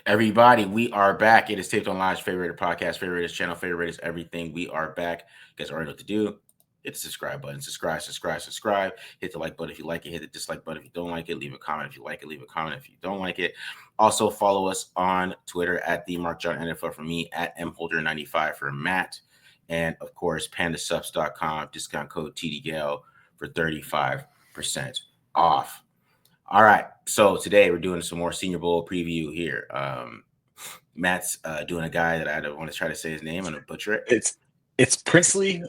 Everybody, we are back. It is Taped Online's favorite podcast, favorite channel, favorite everything. We are back. You guys already know what to do. Hit the subscribe button. Subscribe. Hit the like button if you like it. Hit the dislike button if you don't like it. Leave a comment if you like it. Leave a comment if you don't like it. Also, follow us on Twitter at the Mark John NFL for me, at mholder95 for Matt, and of course, pandasups.com, discount code TDL for 35% off. All right, so today we're doing some more Senior Bowl preview here. Matt's doing a guy that I don't want to try to say his name. I'm gonna butcher it. It's Princely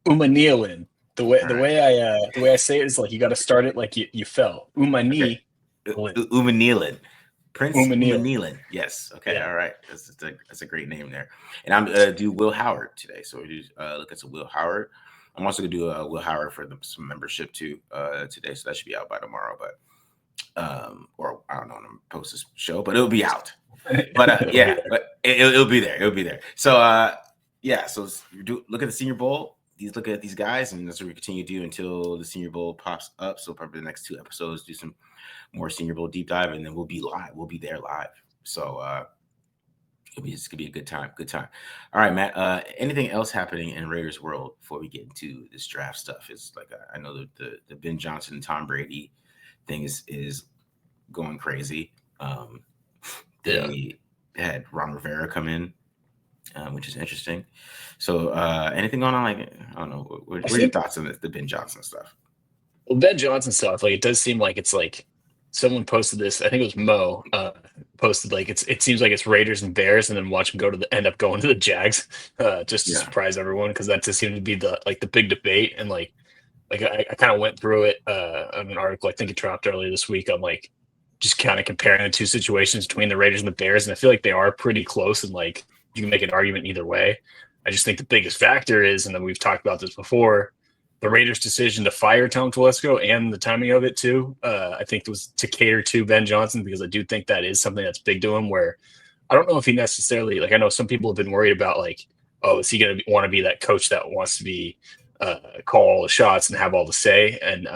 Umanmielen. The way I say it is like you got to start it like you fell. Umanmielen. Umanmielen. Prince Umanmielen. Yes. Okay. Yeah. All right. That's a great name there. And I'm gonna do Will Howard today. So we look at some Will Howard. I'm also gonna do a Will Howard for some membership too today. So that should be out by tomorrow. But or I don't know when I'm post this show, but it'll be out. But yeah, but it'll be there. It'll be there. So so look at the Senior Bowl. Look at these guys, and that's what we continue to do until the Senior Bowl pops up. So probably the next 2 episodes, do some more Senior Bowl deep dive, and then we'll be live. We'll be there live. So it's gonna be a good time. Good time. All right, Matt. Anything else happening in Raiders world before we get into this draft stuff? It's like I know the Ben Johnson and Tom Brady thing is going crazy. They had Ron Rivera come in, which is interesting. So anything going on? Like, I don't know. What are your thoughts on the Ben Johnson stuff? Well, Ben Johnson stuff, like it does seem like it's like someone posted this. I think it was Mo posted like it seems like it's Raiders and Bears, and then watch them end up going to the Jags, just to surprise everyone, because that just seemed to be the big debate. And like I kind of went through it on an article I think it dropped earlier this week on like just kind of comparing the two situations between the Raiders and the Bears, and I feel like they are pretty close, and like you can make an argument either way. I just think the biggest factor is, and then we've talked about this before, the Raiders' decision to fire Tom Telesco and the timing of it too. I think it was to cater to Ben Johnson, because I do think that is something that's big to him, where I don't know if he necessarily, like, I know some people have been worried about like, oh, is he going to want to be that coach that wants to be call all the shots and have all the say? And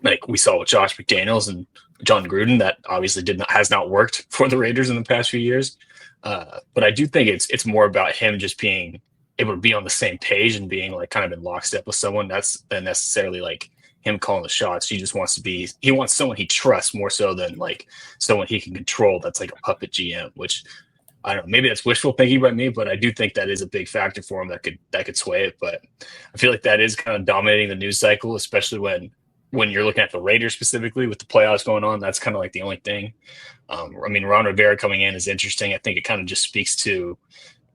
like we saw with Josh McDaniels and John Gruden, that obviously has not worked for the Raiders in the past few years. But I do think it's more about him just being able to be on the same page and being like kind of in lockstep with someone. That's than necessarily like him calling the shots. He wants someone he trusts more so than like someone he can control. That's like a puppet GM, which I don't know. Maybe that's wishful thinking by me, but I do think that is a big factor for him that could sway it. But I feel like that is kind of dominating the news cycle, especially when you're looking at the Raiders specifically with the playoffs going on. That's kind of like the only thing. I mean, Ron Rivera coming in is interesting. I think it kind of just speaks to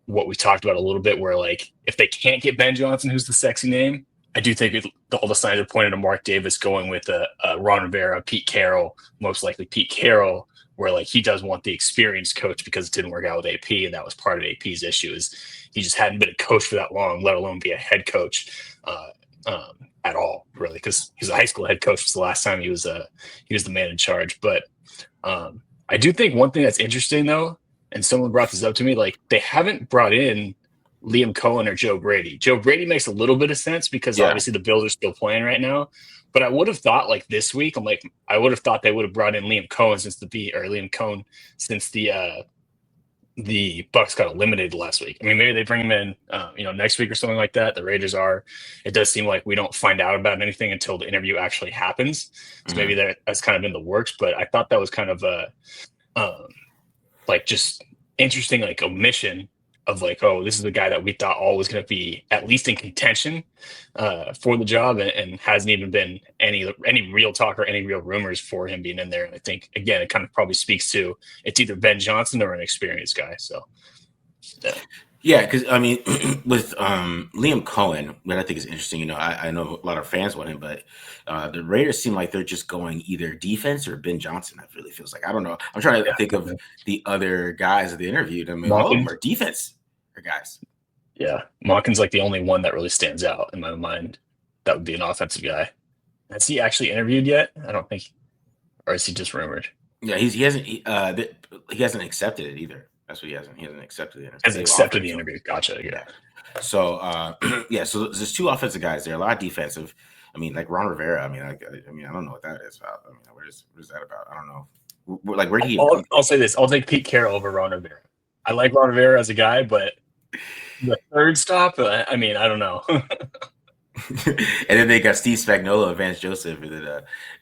what we talked about a little bit, where like if they can't get Ben Johnson, who's the sexy name, I do think all the signs are pointing to Mark Davis going with Ron Rivera, Pete Carroll, most likely Pete Carroll, where like he does want the experienced coach, because it didn't work out with AP, and that was part of AP's issue, is he just hadn't been a coach for that long, let alone be a head coach at all, really, because he was a high school head coach. Was the last time he was the man in charge. But I do think one thing that's interesting though, and someone brought this up to me, like they haven't brought in Liam Cohen or Joe Brady. Joe Brady makes a little bit of sense because obviously the Bills are still playing right now. But I would have thought like this week, I would have thought they would have brought in Liam Cohen since the Bucs got eliminated last week. I mean, maybe they bring him in, next week or something like that. The Raiders are. It does seem like we don't find out about anything until the interview actually happens. So maybe that's kind of in the works. But I thought that was kind of a just interesting, like omission of like, oh, this is the guy that we thought all was going to be at least in contention for the job, and hasn't even been any real talk or any real rumors for him being in there. And I think, again, it kind of probably speaks to it's either Ben Johnson or an experienced guy. So, yeah, because I mean, with Liam Cohen, what I think is interesting, I know a lot of fans want him, but the Raiders seem like they're just going either defense or Ben Johnson. It really feels like, I don't know. I'm trying to think of the other guys that they interviewed. I mean, all of them are defense guys. Yeah, Monken's like the only one that really stands out in my mind. That would be an offensive guy. Has he actually interviewed yet? I don't think, or is he just rumored? Yeah, he hasn't accepted it either. That's what he hasn't. He hasn't accepted the interview. Hasn't accepted the interview. Gotcha. Yeah. So, so there's 2 offensive guys there, a lot of defensive. I mean, like Ron Rivera. I mean, I don't know what that is about. I mean, what is that about? I don't know. Like, where did he I'll, improve? I'll say this: I'll take Pete Carroll over Ron Rivera. I like Ron Rivera as a guy, but the third stop, I mean, I don't know. And then they got Steve Spagnuolo and Vance Joseph. And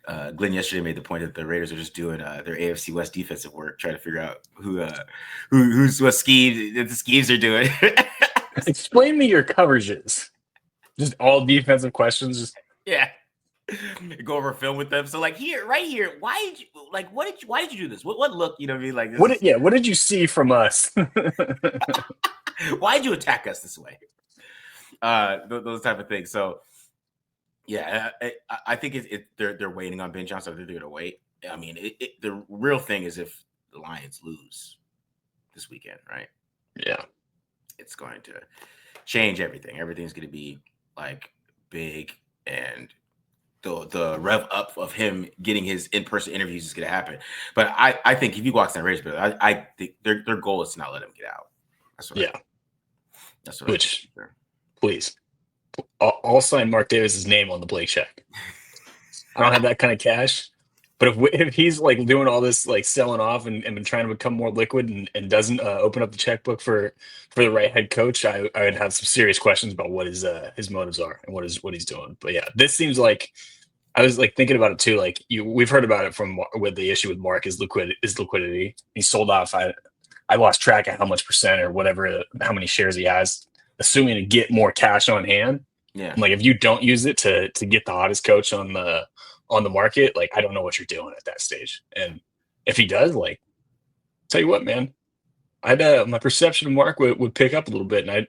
then Glenn yesterday made the point that the Raiders are just doing their AFC West defensive work, trying to figure out who's what schemes the schemes are doing. Explain me your coverages. Just all defensive questions. Just yeah. Go over film with them. So like right here, why did you why did you do this? What look, you know what I mean? Like what did you see from us? Why did you attack us this way? Those type of things. So yeah, I think they're waiting on Ben Johnson. I think they're gonna wait. I mean, the real thing is if the Lions lose this weekend, right? Yeah, it's going to change everything. Everything's going to be like big, and the rev up of him getting his in-person interviews is going to happen. But I think if he walks in Raiders, I think their goal is to not let him get out. That's what. That's what. Which, please, I'll sign Mark Davis's name on the Blake check. I don't have that kind of cash, but if he's like doing all this, like selling off and been trying to become more liquid and doesn't open up the checkbook for the right head coach, I would have some serious questions about what his motives are and what he's doing. But yeah, this seems like, I was like thinking about it too. Like we've heard about it with the issue with Mark is liquidity. He sold off. I lost track of how much percent or whatever, how many shares he has, assuming to get more cash on hand. Yeah. Like if you don't use it to get the hottest coach on the market, like I don't know what you're doing at that stage. And if he does, like, tell you what, man, my perception of Mark would pick up a little bit, and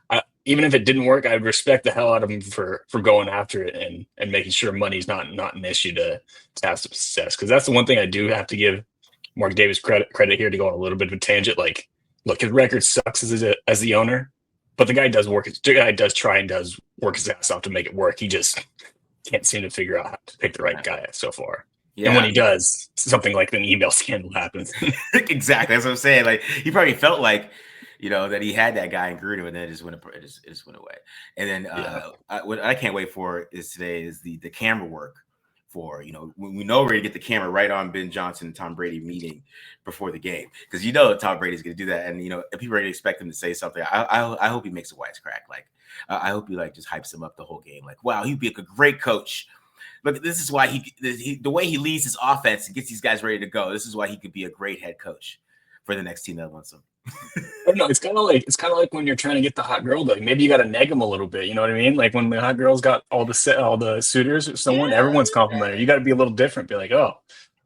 I even if it didn't work, I'd respect the hell out of him for going after it and making sure money's not an issue to have some success. Because that's the one thing I do have to give Mark Davis credit here, to go on a little bit of a tangent. Like, look, his record sucks as the owner, but the guy does work. The guy does try and does work his ass off to make it work. He just can't seem to figure out how to pick the right guy so far. Yeah. And when he does, something like an email scandal happens. Exactly. That's what I'm saying. Like, he probably felt like, that he had that guy in Gruden, and then it just went away. And then what I can't wait for today is the camera work for, when we know we're going to get the camera right on Ben Johnson and Tom Brady meeting before the game. Because Tom Brady's going to do that. And, if people are going to expect him to say something, I hope he makes a wisecrack. Like, I hope he just hypes him up the whole game. Like, wow, he'd be a great coach. Look, this is why the way he leads his offense and gets these guys ready to go. This is why he could be a great head coach for the next team that wants him. No, it's kind of like when you're trying to get the hot girl. Like maybe you got to neg them a little bit. You know what I mean? Like when the hot girl's got all the suitors or someone, everyone's complimentary. You got to be a little different. Be like, oh,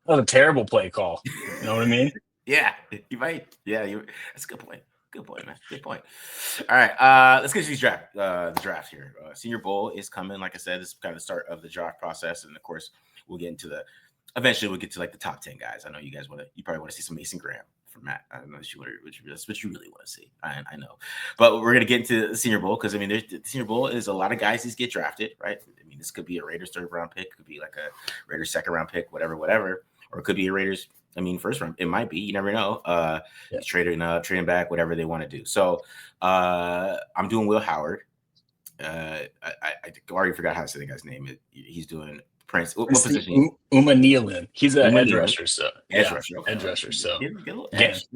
that was a terrible play call. You know what I mean? Yeah, you might. Yeah, that's a good point. Good point, man. Good point. All right, let's get to these the draft here. Senior Bowl is coming. Like I said, this is kind of the start of the draft process, and of course, eventually we'll get to like the top 10 guys. I know you guys you probably want to see some Mason Graham from Matt. I don't know that's what you really want to see. I know, but we're gonna get into the Senior Bowl because the Senior Bowl is a lot of guys these get drafted, right? I mean, this could be a Raiders 3rd round pick, it could be like a Raiders 2nd round pick, whatever, or it could be a Raiders. 1st round. It might be. You never know. Trading back, whatever they want to do. So I'm doing Will Howard. I already forgot how to say the guy's name. He's doing Prince. What position? Umanmielen. He's an edge rusher. So edge rusher. Okay. Edge rusher. So get a little edge.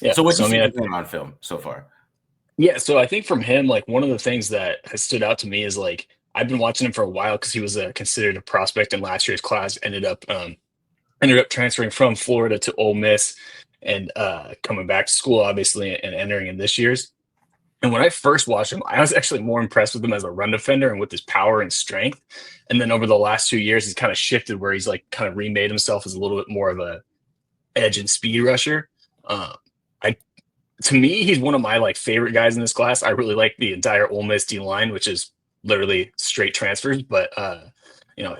Yeah. So what do you see on film so far? Yeah. So I think from him, like one of the things that has stood out to me is like I've been watching him for a while because he was considered a prospect in last year's class. Ended up transferring from Florida to Ole Miss and coming back to school, obviously, and entering in this year's. And when I first watched him, I was actually more impressed with him as a run defender and with his power and strength. And then over the last 2 years, he's kind of shifted where he's like kind of remade himself as a little bit more of a edge and speed rusher. To me, he's one of my like favorite guys in this class. I really like the entire Ole Miss D line, which is literally straight transfers, but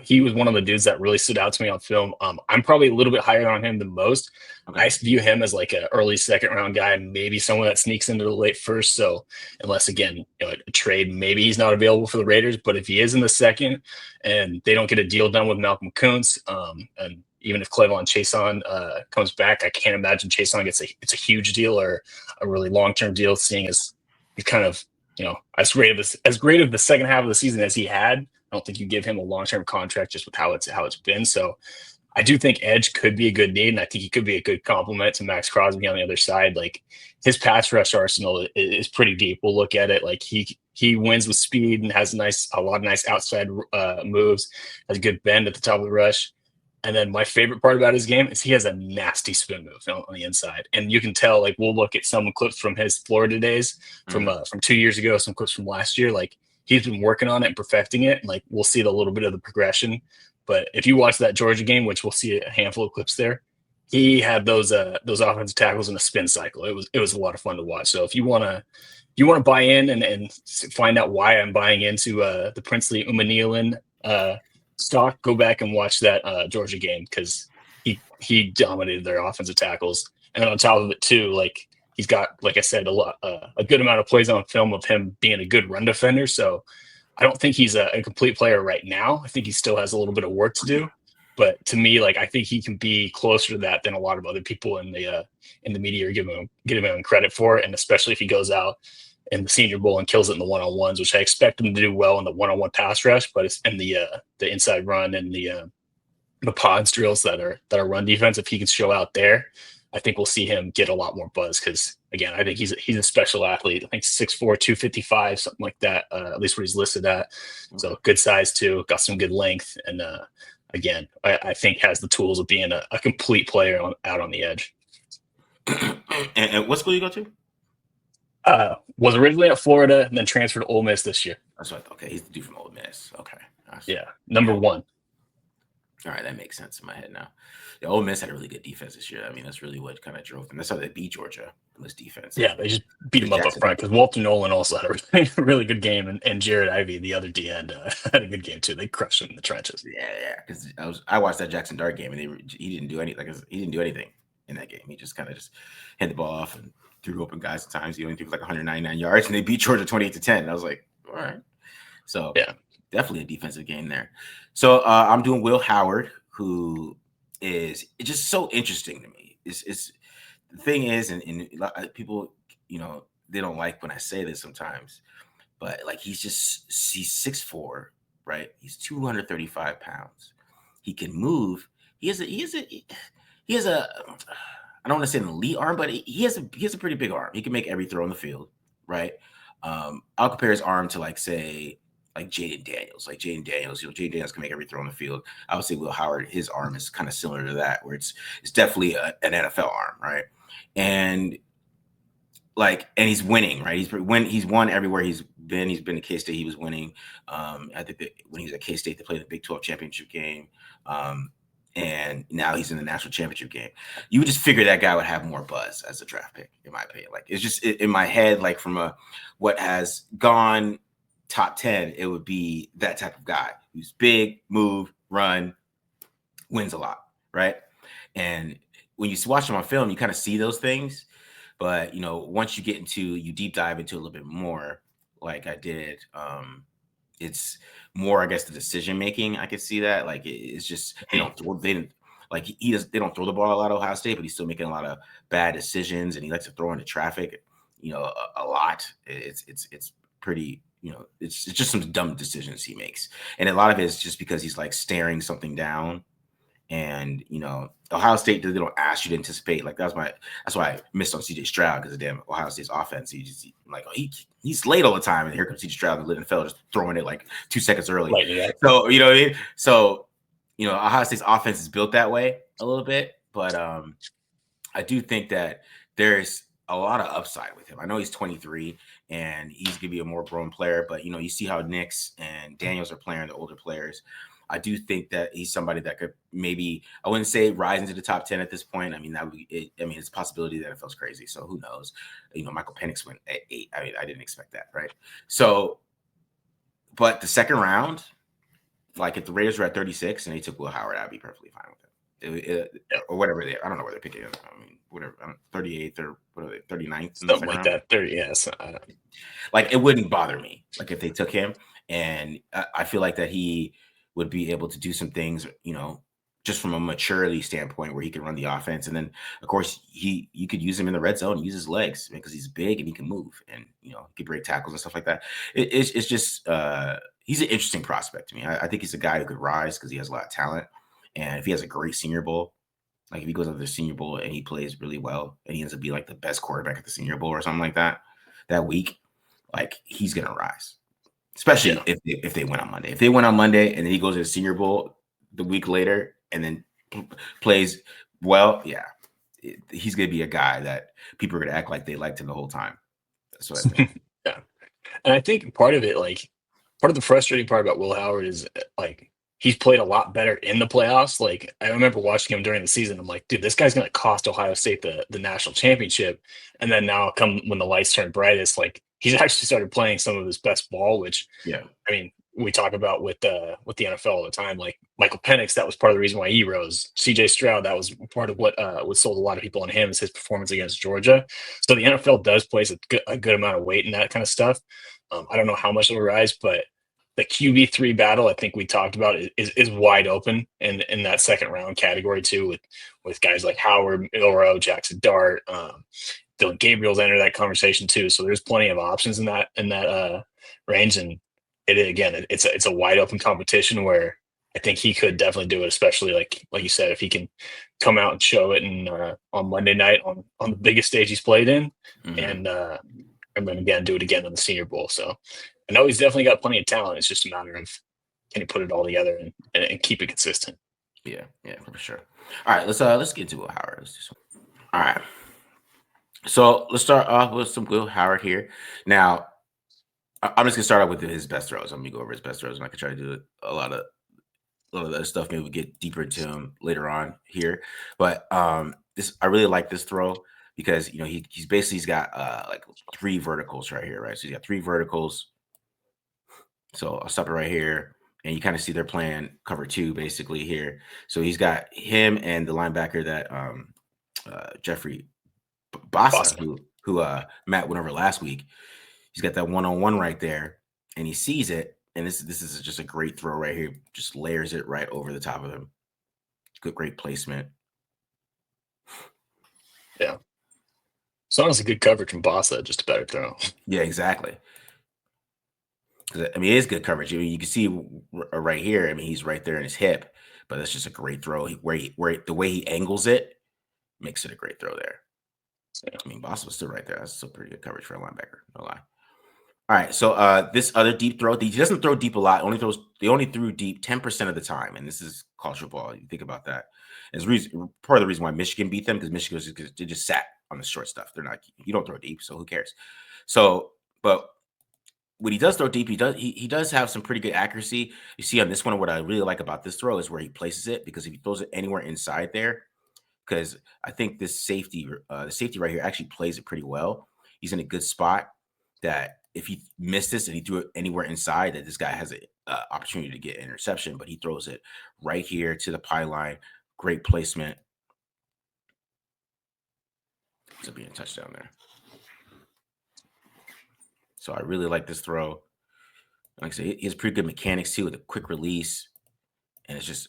he was one of the dudes that really stood out to me on film. I'm probably a little bit higher on him than most. Okay. I view him as like an early 2nd round guy, maybe someone that sneaks into the late 1st. So unless again, a trade, maybe he's not available for the Raiders, but if he is in the 2nd and they don't get a deal done with Malcolm Kuntz, and even if Clevon Chason comes back, I can't imagine Chason it's a huge deal or a really long-term deal, seeing as he's kind of, as great of the second half of the season as he had. I don't think you give him a long-term contract just with how it's been. So I do think edge could be a good need, and I think he could be a good complement to Max Crosby on the other side. Like his pass rush arsenal is pretty deep. We'll look at it. Like he wins with speed and has a lot of nice outside moves, has a good bend at the top of the rush. And then my favorite part about his game is he has a nasty spin move on the inside, and you can tell. Like we'll look at some clips from his Florida days from 2 years ago, some clips from last year. Like he's been working on it and perfecting it. And like we'll see the little bit of the progression. But if you watch that Georgia game, which we'll see a handful of clips there, he had those offensive tackles in a spin cycle. It was a lot of fun to watch. So if you want to buy in and find out why I'm buying into the Princely Umanmielen stock, go back and watch that Georgia game, because he dominated their offensive tackles. And on top of it too, like he's got, like I said, a good amount of plays on film of him being a good run defender. So I don't think he's a complete player right now. I think he still has a little bit of work to do. But to me, like I think he can be closer to that than a lot of other people in the media are giving him credit for. And especially if he goes out in the Senior Bowl and kills it in the one-on-ones, which I expect him to do well in the one-on-one pass rush, but it's in the inside run and the pods drills that are run defense. If he can show out there, I think we'll see him get a lot more buzz, because again, I think he's a special athlete. I think 6'4", 255, something like that. At least what he's listed at. So good size too, got some good length, and again, I think has the tools of being a complete player out on the edge. And what school you go to? Was originally at Florida and then transferred to Ole Miss this year. That's what I thought. Okay, he's the dude from Ole Miss. Okay. Yeah, number one. All right, that makes sense in my head now. Yeah, Ole Miss had a really good defense this year. I mean, that's really what kind of drove them. That's how they beat Georgia, was defense. Yeah, they just beat them up front, because Walter Nolan also had a really good game, and Jared Ivey, the other D end, had a good game too. They crushed him in the trenches. Yeah, because I watched that Jackson Dart game, and he didn't do anything. He didn't do anything in that game. He just kind of hit the ball off and threw open guys at times. He only threw like 199 yards, and they beat Georgia 28-10. And I was like, all right. So yeah, definitely a defensive game there. So I'm doing Will Howard, who is just so interesting to me. It's the thing is, and people, they don't like when I say this sometimes, but like he's 6'4", right? He's 235 pounds. He can move. He has a I don't want to say an elite arm, but he has a pretty big arm. He can make every throw on the field, right? I'll compare his arm to like Jaden Daniels. Like Jaden Daniels, Jaden Daniels can make every throw on the field. I would say Will Howard, his arm is kind of similar to that, where it's definitely an NFL arm, right? And he's winning, right? He's won everywhere he's been. He's been to K-State. He was winning. I think that when he was at K-State, they played the Big 12 championship game. And now he's in the national championship game. You would just figure that guy would have more buzz as a draft pick, in my opinion. Like it's just in my head, like from what has gone top 10, it would be that type of guy who's big, move, run, wins a lot, right? And when you watch him on film, you kind of see those things. But once you deep dive into a little bit more, like I did, it's more, I guess, the decision making. I could see that. Like it's just they don't throw the ball a lot at Ohio State, but he's still making a lot of bad decisions, and he likes to throw into traffic, a lot. It's pretty, it's just some dumb decisions he makes, and a lot of it is just because he's like staring something down. And Ohio State, they don't ask you to anticipate. Like that's why I missed on CJ Stroud, because of damn Ohio State's offense. He's late all the time, and here comes CJ Stroud and NFL just throwing it like 2 seconds early. So you know what I mean. So Ohio State's offense is built that way a little bit, but I do think that there's a lot of upside with him. I know he's 23 and he's gonna be a more grown player, but you see how Nix and Daniels are playing, the older players. I do think that he's somebody that could maybe, I wouldn't say rise into the top 10 at this point. I mean, that would be it. I mean, it's a possibility that NFL's crazy. So who knows? Michael Penix went at 8. I mean, I didn't expect that, right? So, but the second round, like if the Raiders were at 36 and they took Will Howard, I'd be perfectly fine with it. Or whatever I don't know where they're picking. I mean, whatever, 38th or what are they, 39th? Something like that. 30, yes. Like it wouldn't bother me, like if they took him, and I feel like that he would be able to do some things, just from a maturity standpoint, where he can run the offense. And then of course you could use him in the red zone and use his legs, because he's big and he can move, and he can break tackles and stuff like that. It's just he's an interesting prospect to me. I think he's a guy who could rise because he has a lot of talent. And if he has a great Senior Bowl, like if he goes to the Senior Bowl and he plays really well and he ends up being like the best quarterback at the Senior Bowl or something like that week, like he's gonna rise. Especially if they win on Monday. If they win on Monday and then he goes to the Senior Bowl the week later and then plays well, yeah, he's gonna be a guy that people are gonna act like they liked him the whole time. That's what I think. Yeah. And I think part of it, like part of the frustrating part about Will Howard is like he's played a lot better in the playoffs. Like I remember watching him during the season. I'm like, dude, this guy's gonna cost Ohio State the national championship. And then now come when the lights turn brightest, like he's actually started playing some of his best ball, which Yeah. I mean, we talk about with the NFL all the time. Like Michael Penix, that was part of the reason why he rose. CJ Stroud, that was part of what sold a lot of people on him is his performance against Georgia. So the NFL does place a good amount of weight in that kind of stuff. I don't know how much it'll rise, but the QB3 battle I think we talked about is wide open in that second round category too, with guys like Howard, Milrow, Jackson Dart, Dylan Gabriel's entered that conversation too. So there's plenty of options in that range, and it's a wide open competition where I think he could definitely do it, especially like you said, if he can come out and show it on Monday night on the biggest stage he's played in, and then again do it again in the Senior Bowl. So I know he's definitely got plenty of talent. It's just a matter of can he put it all together and keep it consistent. Yeah, for sure. All right, let's get into Will Howard. Let's do some. All right. So let's start off with some Will Howard here. Now, I'm just gonna start off with his best throws. I'm gonna go over his best throws, and I can try to do a lot of other stuff. Maybe we get deeper into him later on here. But this I really like this throw because he's got like 3 verticals right here, right? So he's got 3 verticals. So I'll stop it right here, and you kind of see they're playing cover 2 basically here. So he's got him and the linebacker that Jeffrey Bassa, who Matt went over last week. He's got that 1-on-1 right there, and he sees it. And this is just a great throw right here. Just layers it right over the top of him. Great placement. Yeah. So honestly, good coverage from Bassa, just a better throw. Yeah, exactly. I mean, it is good coverage. I mean, you can see right here. I mean, he's right there in his hip, but that's just a great throw. Where the way he angles it makes it a great throw there. Yeah. I mean, Bassa was still right there. That's still pretty good coverage for a linebacker. No lie. All right, so this other deep throw, he doesn't throw deep a lot. They only threw deep 10% of the time, and this is college football. You think about that. It's part of the reason why Michigan beat them because Michigan they just sat on the short stuff. They're not. You don't throw deep, so who cares? So, but when he does throw deep, he does have some pretty good accuracy. You see on this one, what I really like about this throw is where he places it because if he throws it anywhere inside there, because I think this safety, the safety right here actually plays it pretty well. He's in a good spot that if he missed this and he threw it anywhere inside, that this guy has an opportunity to get an interception, but he throws it right here to the pylon. Great placement. It's a being a touchdown there. So I really like this throw. Like I said, he has pretty good mechanics too with a quick release. And it's just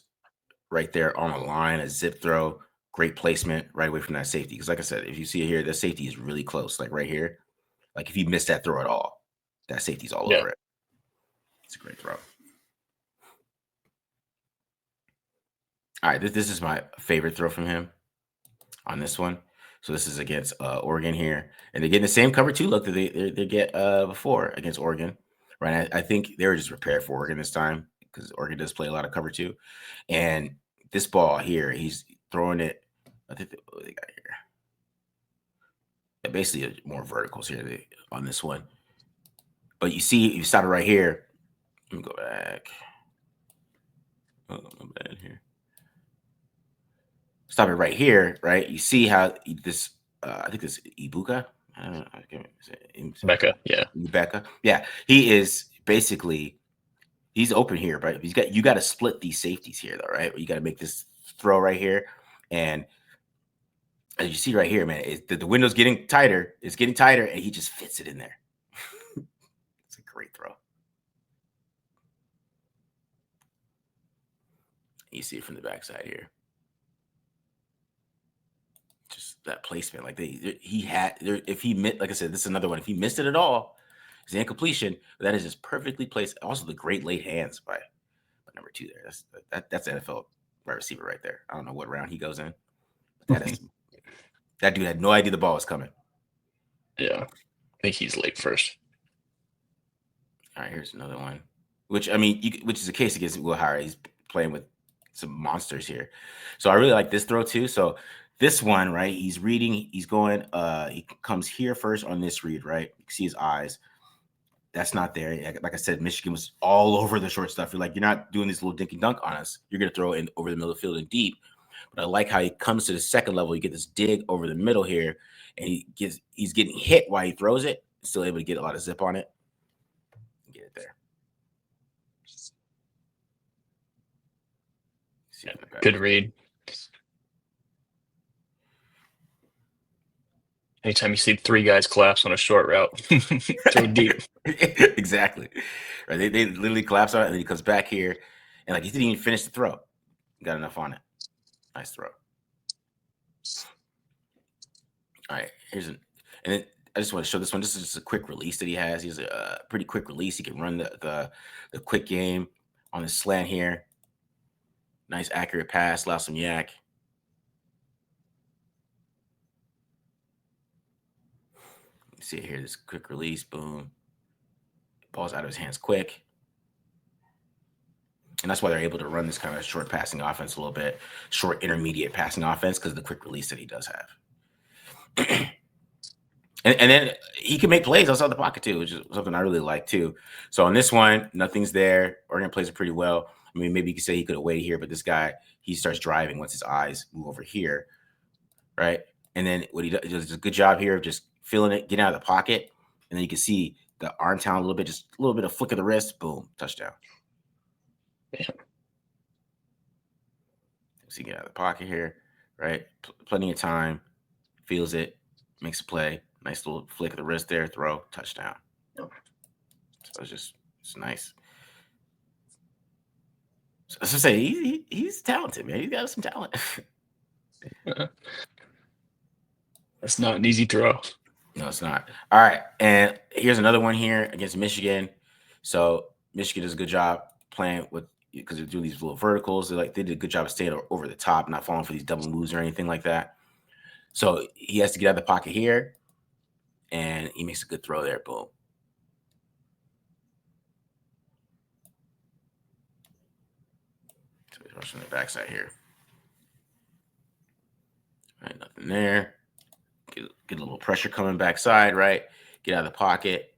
right there on the line, a zip throw. Great placement right away from that safety. Because like I said, if you see it here, the safety is really close, like right here. Like if you miss that throw at all, that safety's all over it. It's a great throw. All right, this is my favorite throw from him on this one. So this is against Oregon here, and they're getting the same cover 2 look that they get before against Oregon, right? I think they were just prepared for Oregon this time because Oregon does play a lot of cover 2, and this ball here, he's throwing it. I think what they got here. Basically, more verticals here on this one. But you see, you stop it right here. Let me go back. Oh, my bad here. Stop it right here, right? You see how this, I think this Ibuka. I don't know. I can't Becca, yeah. Becca. Yeah. He is basically, he's open here, right? You got to split these safeties here, though, right? You got to make this throw right here. And as you see right here, man, the window's getting tighter. It's getting tighter, and he just fits it in there. It's a great throw. You see it from the backside here. Just that placement, like if he missed, like I said, this is another one. If he missed it at all, it's an incompletion. But that is just perfectly placed. Also, the great late hands by number 2 there. That's NFL wide receiver right there. I don't know what round he goes in. That dude had no idea the ball was coming. Yeah, I think he's late first. All right, here's another one. Which I mean, which is a case against Will Howard. He's playing with some monsters here. So I really like this throw too. So this one, right? He's reading. He's going. He comes here first on this read, right? You can see his eyes. That's not there. Like I said, Michigan was all over the short stuff. You're like, you're not doing this little dinky dunk on us. You're gonna throw it in over the middle of the field and deep. But I like how he comes to the second level. You get this dig over the middle here, and he's getting hit while he throws it. Still able to get a lot of zip on it. Get it there. Good read. Anytime you see 3 guys collapse on a short route, throw deep. Exactly. Right. They literally collapse on it, and then he comes back here, and like he didn't even finish the throw. Got enough on it. Nice throw. All right. And then I just want to show this one. This is just a quick release that he has. He's a pretty quick release. He can run the quick game on his slant here. Nice accurate pass. Allow some yak. See it here, this quick release, boom. Ball's out of his hands quick. And that's why they're able to run this kind of short passing offense a little bit, short intermediate passing offense, because of the quick release that he does have. and then he can make plays outside the pocket too, which is something I really like too. So on this one, nothing's there. Oregon plays it pretty well. I mean, maybe you could say he could have waited here, but this guy, he starts driving once his eyes move over here, right? And then what he does a good job here of just feeling it, getting out of the pocket. And then you can see the arm talent a little bit, just a little bit of flick of the wrist, boom, touchdown. Yeah. So you get out of the pocket here, right? Plenty of time, feels it, makes a play. Nice little flick of the wrist there, throw, touchdown. So it's nice. So I was say he's talented, man. He's got some talent. That's not an easy throw. No, it's not. All right, and here's another one here against Michigan. So Michigan does a good job playing with, because they're doing these little verticals. They did a good job of staying over the top, not falling for these double moves or anything like that. So he has to get out of the pocket here, and he makes a good throw there. Boom. So he's rushing the backside here. All right, nothing there. Get a little pressure coming backside, right? Get out of the pocket.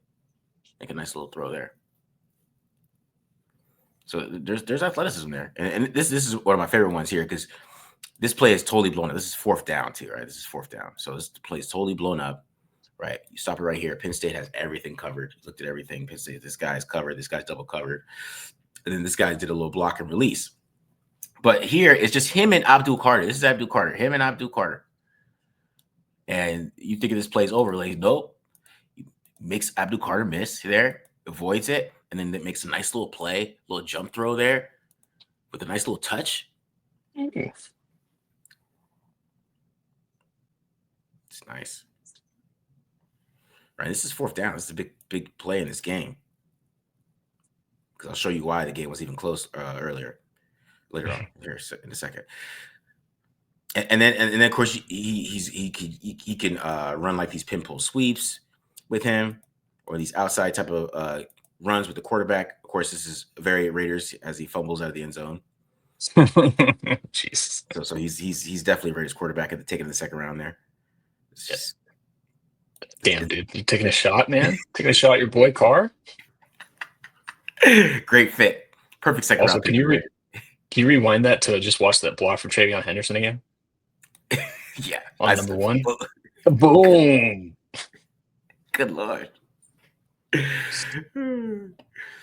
Make a nice little throw there. So there's athleticism there. And this is one of my favorite ones here, because this play is totally blown up. This is 4th down too, right? This is 4th down. So this play is totally blown up, right? You stop it right here. Penn State has everything covered. Looked at everything. Penn State, this guy's covered. This guy's double covered. And then this guy did a little block and release. But here it's just him and Abdul Carter. This is Abdul Carter. Him and Abdul Carter. And you think of this play's over. Like, nope. He makes Abdul Carter miss there, avoids it, and then it makes a nice little play, little jump throw there with a nice little touch. Mm-hmm. It's nice. Right, this is 4th down. This is a big play in this game, because I'll show you why the game was even close later on here in a second. And then of course he can run like these pinball sweeps with him, or these outside type of runs with the quarterback. Of course, this is very Raiders as he fumbles out of the end zone. Jesus. So he's definitely Raiders quarterback at taking the 2nd round there. Yes. Damn, dude, you taking a shot, man? Taking a shot at your boy Carr? Great fit, perfect 2nd round. Also, can you rewind that to just watch that block from Travion Henderson again? Yeah, on number 1. Boom. Good Lord.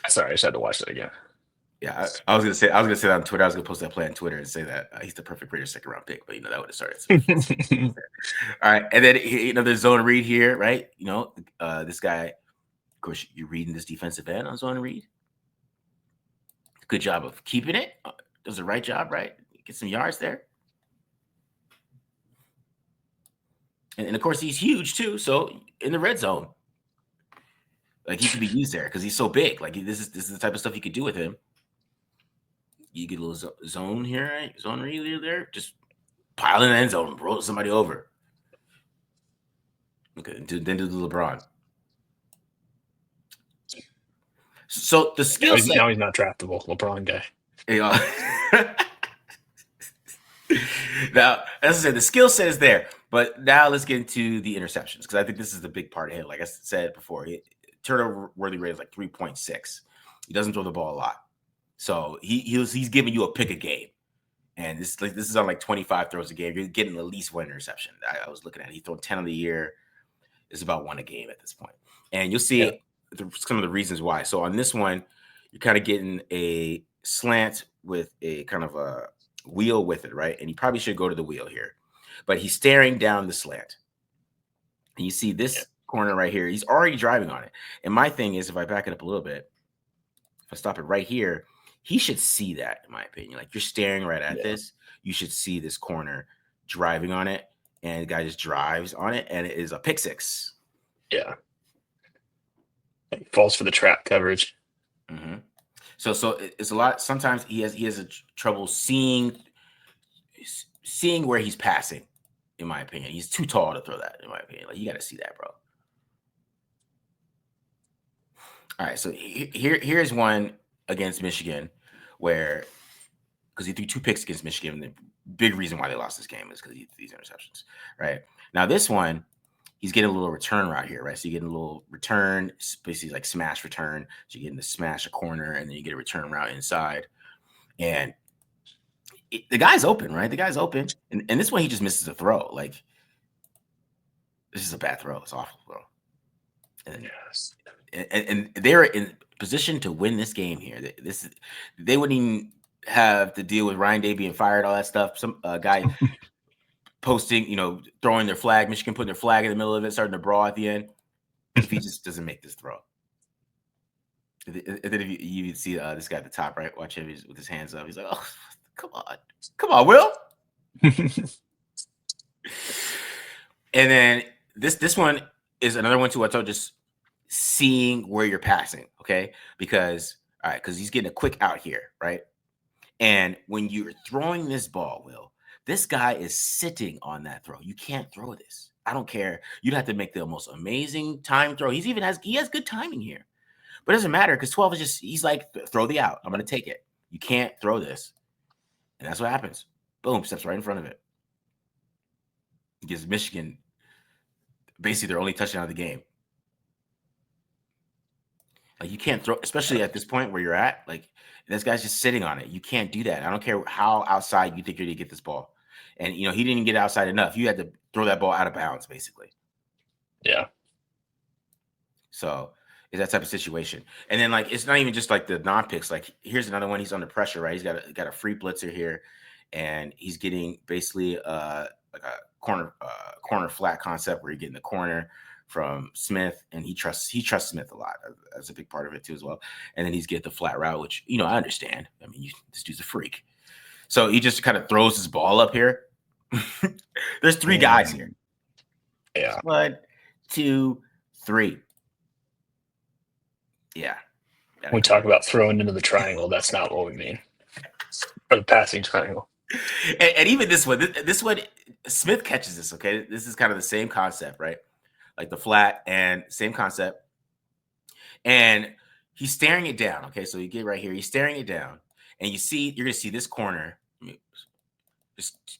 Sorry, I just had to watch that again. Yeah, I was gonna say that on Twitter. I was gonna post that play on Twitter and say that he's the perfect Raiders 2nd round pick, but that would have started. All right, and then there's zone read here, right? This guy, of course, you're reading this defensive end on zone read. Good job of keeping it. Does the right job, right? Get some yards there. And of course, he's huge too. So in the red zone, like he could be used there because he's so big. Like this is the type of stuff you could do with him. you get a little zone here, right? Zone read there, just pile in the end zone, roll somebody over. Okay, then do the LeBron. So the skill set. Now he's not draftable, LeBron guy. Yeah. Now, as I said, the skill set is there, but now let's get into the interceptions because I think this is the big part of him. Like I said before, turnover worthy rate is like 3.6. He doesn't throw the ball a lot, so he's giving you a pick a game, and this is on like 25 throws a game. You're getting at least one interception. I was looking at it. He's thrown 10 of the year. It's about one a game at this point, and you'll see some of the reasons why. So on this one, you're kind of getting a slant with a kind of a wheel with it, right? And you probably should go to the wheel here, but he's staring down the slant. And you see this corner right here, he's already driving on it. And my thing is, if I back it up a little bit, if I stop it right here, he should see that, in my opinion. Like, you're staring right at this, you should see this corner driving on it, and the guy just drives on it, and it is a pick six. Yeah. He falls for the trap coverage. Mm-hmm. So it's a lot. Sometimes he has a trouble seeing where he's passing. In my opinion, he's too tall to throw that. In my opinion, like, you got to see that, bro. All right, so here's one against Michigan where, because he threw 2 picks against Michigan, the big reason why they lost this game is because he threw these interceptions. Right now, this one, he's getting a little return right here, right? So you're getting a little return, basically like smash return. So you're getting the smash a corner, and then you get a return route inside. And the guy's open, right? The guy's open. And this one, he just misses a throw. Like, this is a bad throw. It's awful throw. And they're in position to win this game here. They wouldn't even have to deal with Ryan Day being fired, all that stuff. Some guy posting, throwing their flag, Michigan putting their flag in the middle of it, starting to brawl at the end. If he just doesn't make this throw. And then if you see this guy at the top, right? Watch him with his hands up. He's like, oh, come on, Will. And then this one is another one too. I told just seeing where you're passing, okay? Because he's getting a quick out here, right? And when you're throwing this ball, Will, this guy is sitting on that throw. You can't throw this. I don't care. You'd have to make the most amazing time throw. He has good timing here. But it doesn't matter because 12 is just, he's like, throw the out. I'm going to take it. You can't throw this. And that's what happens. Boom, steps right in front of it. He gives Michigan basically their only touchdown of the game. Like, you can't throw, especially at this point where you're at. Like, this guy's just sitting on it. You can't do that. I don't care how outside you think you're going to get this ball. And, he didn't even get outside enough. You had to throw that ball out of bounds, basically. Yeah. So it's that type of situation. And then, like, it's not even just like the non-picks. Like, here's another one. He's under pressure, right? He's got a free blitzer here, and he's getting basically like a corner flat concept where you're getting the corner from Smith, and he trusts Smith a lot. That's a big part of it too as well. And then he's getting the flat route, which I understand. I mean, this dude's a freak. So he just kind of throws his ball up here. There's 3 guys here. Yeah. 1, 2, 3. Yeah. We talk about throwing into the triangle. That's not what we mean. Or the passing triangle. And even this one, Smith catches this, okay? This is kind of the same concept, right? Like the flat and same concept. And he's staring it down, okay? So you get right here. He's staring it down. And you're going to see this corner.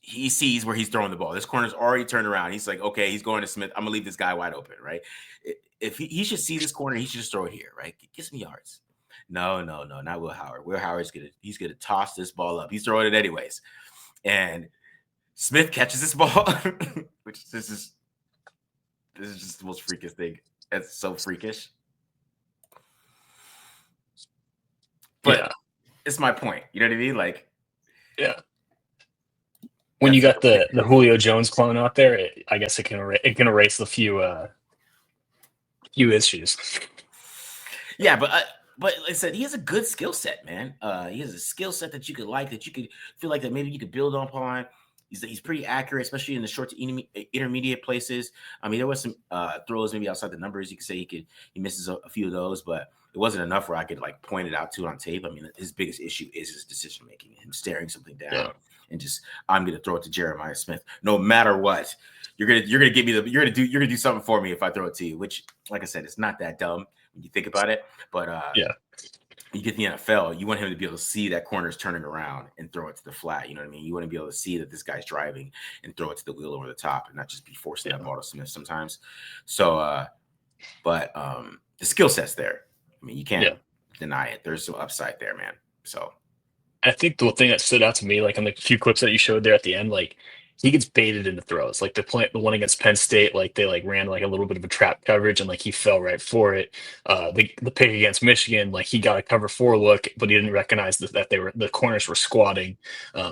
He sees where he's throwing the ball. This corner's already turned around. He's like, okay, he's going to Smith. I'm going to leave this guy wide open, right? If he should see this corner, he should just throw it here, right? Get some yards. No, not Will Howard. Will Howard's he's gonna toss this ball up. He's throwing it anyways. And Smith catches this ball, which this is just the most freakish thing. It's so freakish. But it's my point. You know what I mean? Like, yeah. When you got the Julio Jones clone out there, I guess it can erase the few issues. Yeah, but like I said, he has a good skill set, man. He has a skill set that you could like, that you could feel like that maybe you could build upon. he's pretty accurate, especially in the short to intermediate places. I mean, there was some throws maybe outside the numbers. You could say he misses a few of those, but it wasn't enough where I could like point it out to on tape. I mean, his biggest issue is his decision making, him staring something down and just I'm gonna throw it to Jeremiah Smith no matter what. You're gonna give me you're gonna do something for me if I throw it to you. Which, like I said, it's not that dumb when you think about it, but you get the NFL, you want him to be able to see that corner's turning around and throw it to the flat. You know what I mean? You want to be able to see that this guy's driving and throw it to the wheel over the top and not just be forcing that ball to Smith sometimes. So, but the skill set's there. I mean, you can't deny it. There's some upside there, man. So I think the thing that stood out to me, like on the few clips that you showed there at the end, like he gets baited into throws. Like the one against Penn State, like they like ran like a little bit of a trap coverage and like he fell right for it. The pick against Michigan, like he got a cover 4 look, but he didn't recognize that the corners were squatting,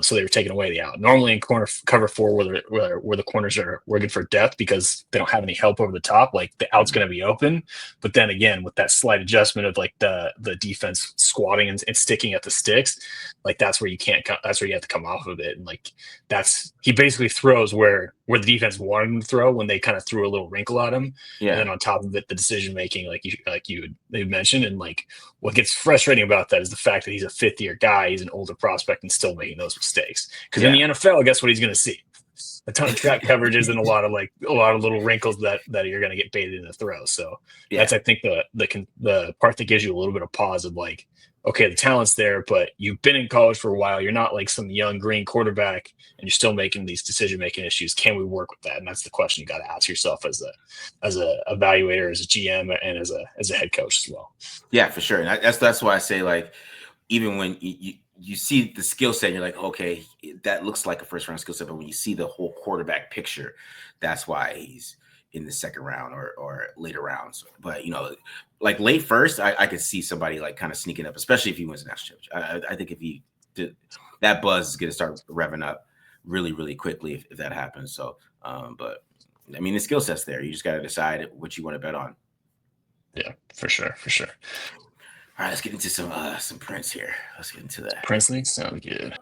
so they were taking away the out. Normally in cover 4, where the corners are working for depth because they don't have any help over the top, like the out's going to be open. But then again, with that slight adjustment of like the defense squatting and sticking at the sticks, like that's where you have to come off of it, and like he basically throws where the defense wanted him to throw when they kind of threw a little wrinkle at him. And then on top of it, the decision making, like you mentioned, and like what gets frustrating about that is the fact that he's a 5th-year guy, he's an older prospect, and still making those mistakes. Because in the NFL, guess what he's going to see? A ton of trap coverages and a lot of little wrinkles that you're going to get baited in the throw. So that's, I think, the part that gives you a little bit of pause of like, okay, the talent's there, but you've been in college for a while. You're not like some young green quarterback, and you're still making these decision-making issues. Can we work with that? And that's the question you got to ask yourself as a evaluator, as a GM, and as a head coach as well. Yeah, for sure. And that's why I say, like, even when you see the skill set, you're like, okay, that looks like a first-round skill set. But when you see the whole quarterback picture, that's why he's in the second round or later rounds. But, you know, like late first, I could see somebody like kind of sneaking up, especially if he wins the national championship. I think if he did, that buzz is going to start revving up really, really quickly if that happens. So, but I mean, the skill set's there. You just got to decide what you want to bet on. Yeah, for sure. All right, let's get into some Prince here. Let's get into that. Princely sounds good.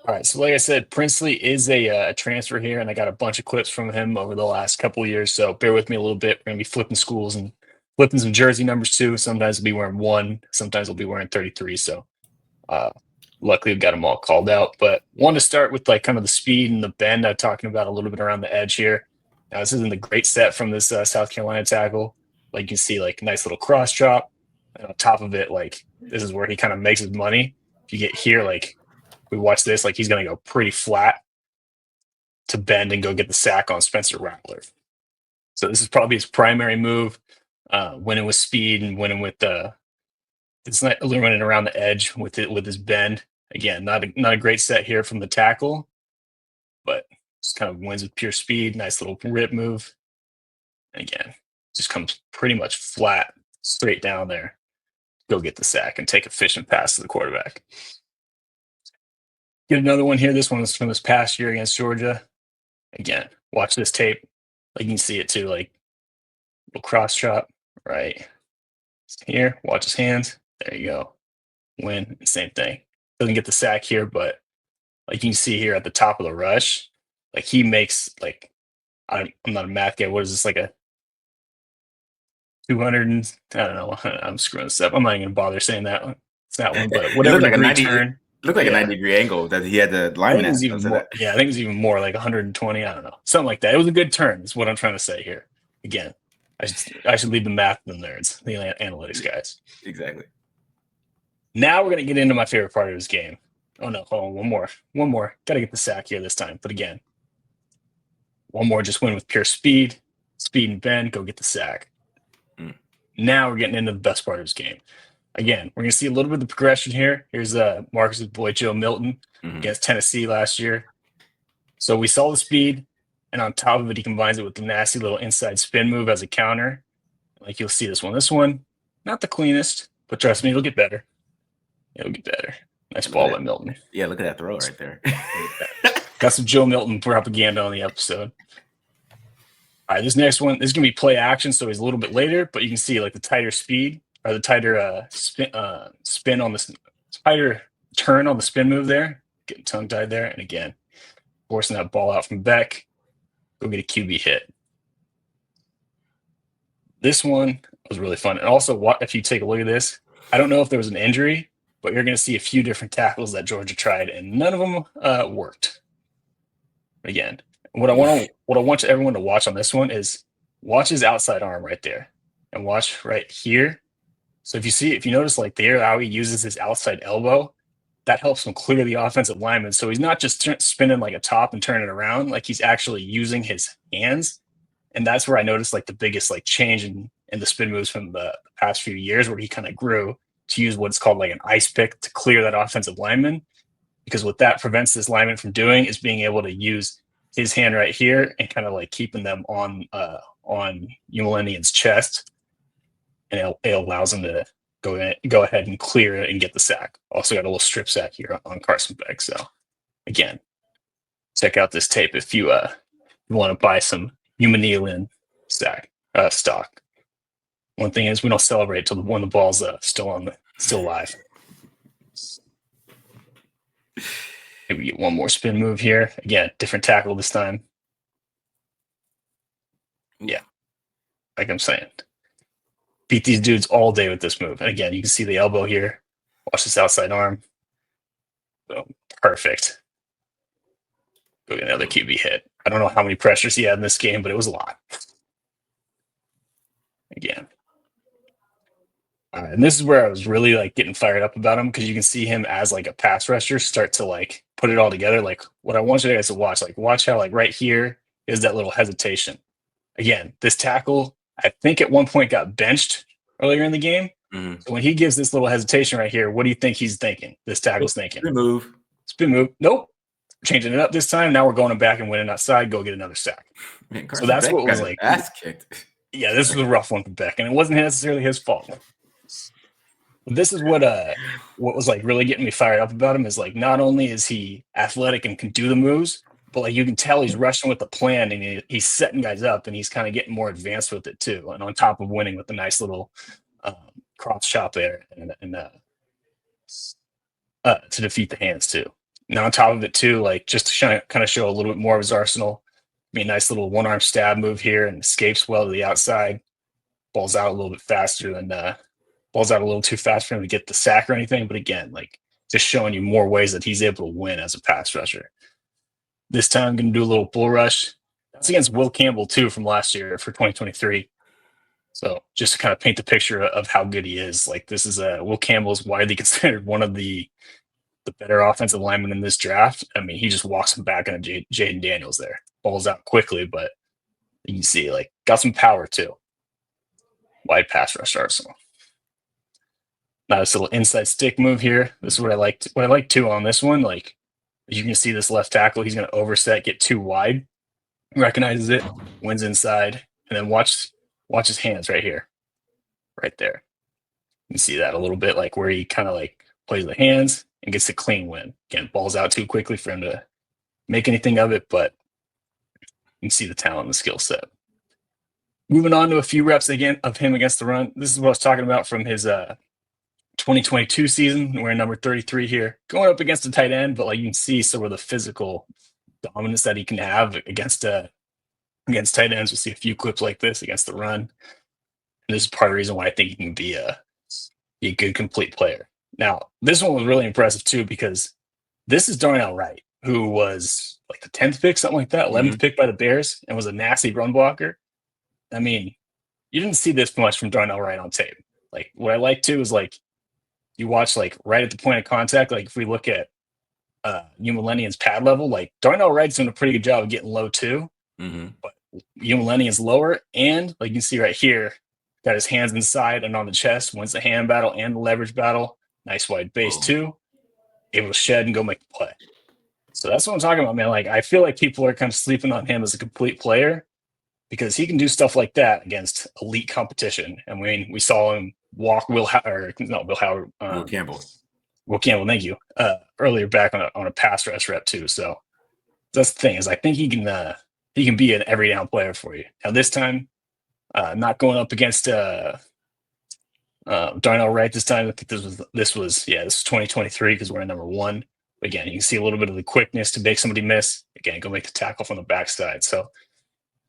All right, so like I said, Princely is a transfer here, and I got a bunch of clips from him over the last couple of years. So bear with me a little bit. We're gonna be flipping schools and flipping some jersey numbers too. Sometimes I'll be wearing 1, sometimes I'll be wearing 33. So luckily we've got them all called out. But want to start with like kind of the speed and the bend I'm talking about a little bit around the edge here. Now this isn't a great set from this South Carolina tackle. Like you can see, like nice little cross chop, and on top of it, like this is where he kind of makes his money. If you get here, like we watch this, like he's going to go pretty flat to bend and go get the sack on Spencer Rattler. So this is probably his primary move, winning with speed and winning with it's not running around the edge with his bend. Again, not a great set here from the tackle, but just kind of wins with pure speed. Nice little rip move. And again, just comes pretty much flat straight down there. Go get the sack and take a fishing pass to the quarterback. Get another one here. This one is from this past year against Georgia. Again, watch this tape. Like you can see it too, like little cross chop, right? Here, watch his hands. There you go. Win, same thing. Doesn't get the sack here, but like you can see here at the top of the rush, like he makes like, I'm not a math guy. What is this, like a 200 and, I don't know. I'm screwing this up. I'm not even going to bother saying that one. It's that one, but whatever. It looked like a 90 looked like a 90-degree angle that he had the lineman at. I think it was even more, like 120. I don't know. Something like that. It was a good turn is what I'm trying to say here. Again, I should leave the math to the nerds, the analytics guys. Exactly. Now we're going to get into my favorite part of this game. Oh, no. Hold on. One more. Got to get the sack here this time. But again, one more. Just win with pure speed and bend. Go get the sack. Now we're getting into the best part of this game. Again, we're going to see a little bit of the progression here. Here's Marcus's boy, Joe Milton, against Tennessee last year. So we saw the speed, and on top of it, he combines it with the nasty little inside spin move as a counter. Like you'll see this one. This one, not the cleanest, but trust me, it'll get better. It'll get better. Nice ball by Milton. Yeah, look at that throw right there. Got some Joe Milton propaganda on the episode. All right, this next one, this is going to be play action, so he's a little bit later, but you can see like the tighter speed or the tighter spin on the tighter turn on the spin move there. Getting tongue-tied there. And again, forcing that ball out from Beck. Go get a QB hit. This one was really fun. And also, if you take a look at this, I don't know if there was an injury, but you're going to see a few different tackles that Georgia tried, and none of them worked. Again, what I want everyone to watch on this one is watch his outside arm right there, and watch right here. So if you notice like there how he uses his outside elbow, that helps him clear the offensive lineman. So he's not just spinning like a top and turning around, like he's actually using his hands. And that's where I noticed like the biggest like change in the spin moves from the past few years, where he kind of grew to use what's called like an ice pick to clear that offensive lineman. Because what that prevents this lineman from doing is being able to use his hand right here and kind of like keeping them on Umanmien's chest, and it allows him to go ahead and clear it and get the sack. Also got a little strip sack here on Carson Beck. So again, check out this tape if you want to buy some Umanmielen stock. One thing is we don't celebrate till when the ball's still live. Maybe get one more spin move here. Again, different tackle this time. Yeah, like I'm saying, beat these dudes all day with this move. And again, you can see the elbow here. Watch this outside arm. So perfect. Go get another QB hit. I don't know how many pressures he had in this game, but it was a lot. Again. And this is where I was really like getting fired up about him, because you can see him as like a pass rusher start to like put it all together. Like what I want you guys to watch how like right here is that little hesitation. Again, this tackle, I think at one point got benched earlier in the game. Mm-hmm. So when he gives this little hesitation right here, what do you think he's thinking? This tackle's thinking. Spin move. Nope. Changing it up this time. Now we're going back and winning outside. Go get another sack. Man, so that's Beck what was like. Ass kicked. Yeah, this was a rough one for Beck, and it wasn't necessarily his fault. This is what was like really getting me fired up about him, is like not only is he athletic and can do the moves, but like you can tell he's rushing with the plan, and he's setting guys up, and he's kind of getting more advanced with it too. And on top of winning with the nice little cross chop there and to defeat the hands too. Now on top of it too, like just to kind of show a little bit more of his arsenal. I mean, nice little one arm stab move here, and escapes well to the outside. Balls out a little bit faster than balls out a little too fast for him to get the sack or anything. But again, like just showing you more ways that he's able to win as a pass rusher. This time, going to do a little bull rush. That's against Will Campbell too from last year for 2023. So just to kind of paint the picture of how good he is. Like this is Will Campbell is widely considered one of the better offensive linemen in this draft. I mean, he just walks him back into Jaden Daniels there. Balls out quickly, but you can see like got some power too. Wide pass rush arsenal. Nice little inside stick move here. This is what I liked. What I like too on this one, like you can see this left tackle, he's going to overset, get too wide, recognizes it, wins inside, and then watch his hands right here, right there. You can see that a little bit, like where he kind of like plays the hands and gets a clean win. Again, balls out too quickly for him to make anything of it, but you can see the talent and the skill set. Moving on to a few reps again of him against the run. This is what I was talking about from his 2022 season. We're number 33 here, going up against a tight end, but like you can see some of the physical dominance that he can have against tight ends. We'll see a few clips like this against the run. And this is part of the reason why I think he can be a good complete player. Now, this one was really impressive too, because this is Darnell Wright, who was like the 10th pick, something like that, 11th pick by the Bears, and was a nasty run blocker. I mean, you didn't see this much from Darnell Wright on tape. Like what I like too is like you watch like right at the point of contact. Like if we look at Umanmien's pad level, like Darnell Wright's doing a pretty good job of getting low too. But Umanmien's lower, and like you can see right here, got his hands inside and on the chest, wins the hand battle and the leverage battle. Nice wide base too. Able to shed and go make the play. So that's what I'm talking about, man. Like I feel like people are kind of sleeping on him as a complete player, because he can do stuff like that against elite competition. I mean, we saw him walk Will Campbell. Will Campbell, thank you. Earlier back on a pass rush rep too. So that's the thing, is I think he can be an every down player for you. Now this time, not going up against Darnell Wright this time. I think this was 2023, because we're at number 1. Again, you can see a little bit of the quickness to make somebody miss. Again, go make the tackle from the backside. So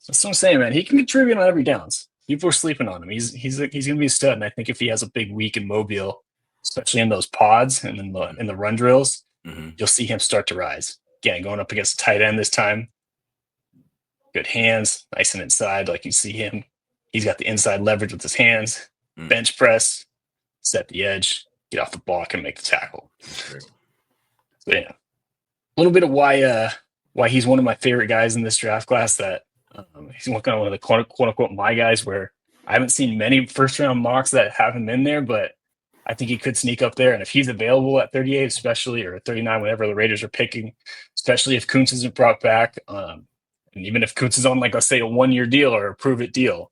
that's what I'm saying, man. He can contribute on every downs. People are sleeping on him. He's going to be a stud. And I think if he has a big week in Mobile, especially in those pods and in the run drills, you'll see him start to rise. Again, going up against a tight end this time. Good hands, nice and inside. Like you see him. He's got the inside leverage with his hands. Bench press, set the edge, get off the block, and make the tackle. So yeah, a little bit of why he's one of my favorite guys in this draft class. That he's one of the quote unquote my guys, where I haven't seen many first round mocks that have him in there, but I think he could sneak up there. And if he's available at 38, especially, or 39, whenever the Raiders are picking, especially if Kuntz isn't brought back, and even if Kuntz is on, like, let's say, a 1-year deal or a prove-it deal,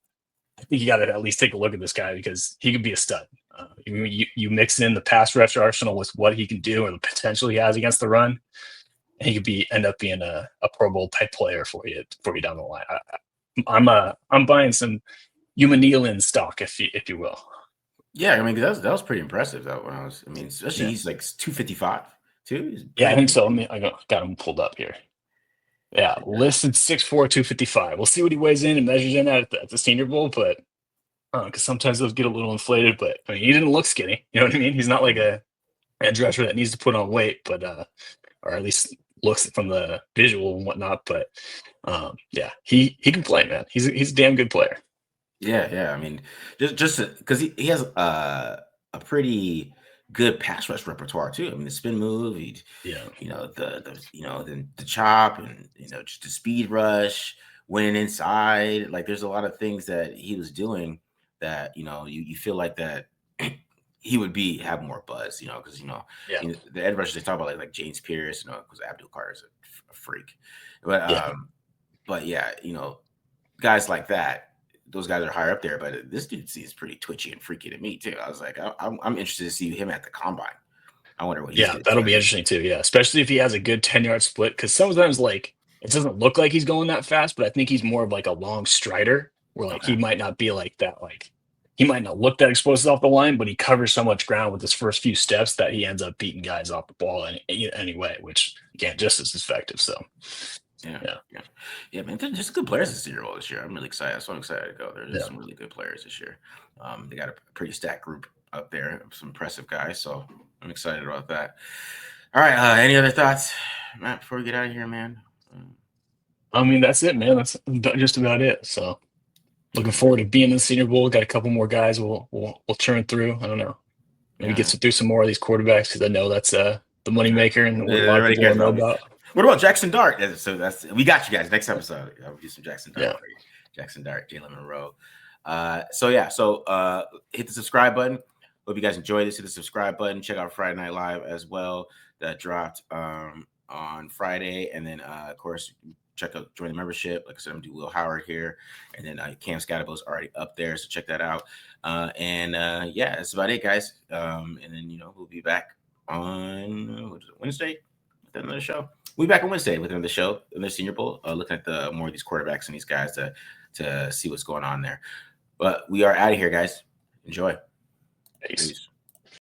I think you got to at least take a look at this guy because he could be a stud. You mix in the pass rush arsenal with what he can do and the potential he has against the run, and he could end up being a Pro Bowl type player for you down the line. I'm buying some Umanmielen stock, if you will. Yeah, I mean that was pretty impressive. Especially he's like 255 too. Yeah, I think so. I got him pulled up here. Yeah, listed 6'4", 255. We'll see what he weighs in and measures in at the Senior Bowl, but because sometimes those get a little inflated. But I mean, he didn't look skinny. You know what I mean? He's not like a edge rusher that needs to put on weight, but or at least looks from the visual and whatnot. But yeah, he can play, man. He's a damn good player. Yeah. I mean, just because he has a pretty good pass rush repertoire too. I mean, the spin move, the chop, and just the speed rush, winning inside. Like, there's a lot of things that he was doing that you feel like that he would have more buzz. Because the edge rushers they talk about like James Pierce, because Abdul Carter is a freak, but yeah, guys like that. Those guys are higher up there, but this dude seems pretty twitchy and freaky to me too. I was like, I'm interested to see him at the combine. I wonder what. That'll be interesting too. Yeah, especially if he has a good 10-yard split, because sometimes like it doesn't look like he's going that fast, but I think he's more of like a long strider, where like he might not be like that. Like he might not look that explosive off the line, but he covers so much ground with his first few steps that he ends up beating guys off the ball anyway, which again just as effective. So. Yeah, man. There's some good players this year. This year, I'm really excited. So I'm excited to go. There's some really good players this year. They got a pretty stacked group up there, some impressive guys. So I'm excited about that. All right. Any other thoughts, Matt, before we get out of here, man? I mean, that's it, man. That's just about it. So looking forward to being in the Senior Bowl. Got a couple more guys. We'll churn through. I don't know. Maybe get through some more of these quarterbacks because I know that's the moneymaker and what a lot of people know about. What about Jackson Dart? So we got you guys. Next episode, I'll do some Jackson Dart for you. Jackson Dart, Jalen Monroe. So hit the subscribe button. Hope you guys enjoyed this. Hit the subscribe button. Check out Friday Night Live as well. That dropped on Friday, and then of course join the membership. Like I said, I'm doing Will Howard here, and then Cam Scatterbo's already up there, so check that out. That's about it, guys. And then we'll be back on Wednesday with another show. We'll be back on Wednesday with another show in the Senior Bowl, looking at the more of these quarterbacks and these guys to see what's going on there. But we are out of here, guys. Enjoy. Peace.